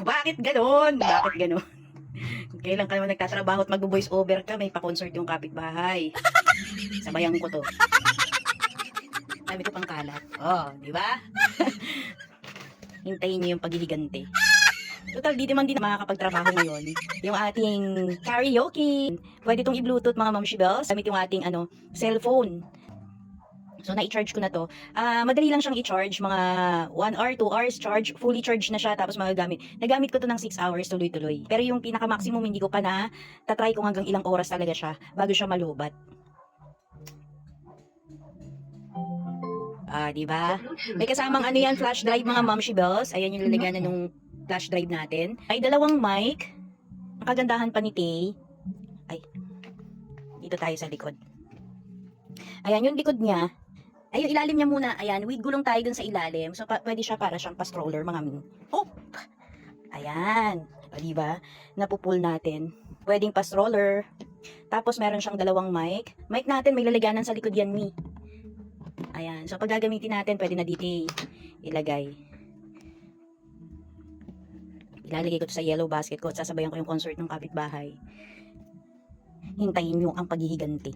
Bakit ganon? Bakit ganon? Kailan ka naman nagtatrabaho at mag-voice over ka, may pa-concert yung kapitbahay. Sabayan ko to. Sabi ko pang kalat. Oh, di ba? Hintayin niyo yung paghihigante. Total, di naman din makakapagtrabaho ngayon. Yung ating karaoke. Pwede itong i-bluetooth mga mamshi bells. Gamit yung ating cellphone. So, na-i-charge ko na to. Madali lang siyang i-charge. Mga 1 hour, 2 hours charge. Fully charged na siya. Tapos magagamit. Nagamit ko to ng 6 hours tuloy-tuloy. Pero yung pinaka-maximum, hindi ko pa na. Tatry ko hanggang ilang oras talaga siya bago siya malubat. Di ba? May kasamang ano yan, flash drive mga mamshi bells. Ayan yung lalagyan na nung flash drive natin. Ay, dalawang mic. Ang kagandahan pa ni Tay. Ay, dito tayo sa likod. Ayan, yung likod niya. Ay, yung ilalim niya muna. Ayan, with gulong tayo dun sa ilalim. So, pwede siya para siyang pa-stroller, mga min. Oh! Ayan. O, diba? Napupull natin. Pwedeng pa-stroller. Tapos, meron siyang dalawang mic. Mic natin, may lalagyanan sa likod yan, mi. Ayan. So, pag gagamitin natin, pwede na dito ilagay. Ilalagay ko to sa yellow basket ko at sasabayan ko yung concert ng kapitbahay. Hintayin nyo ang paghihiganti.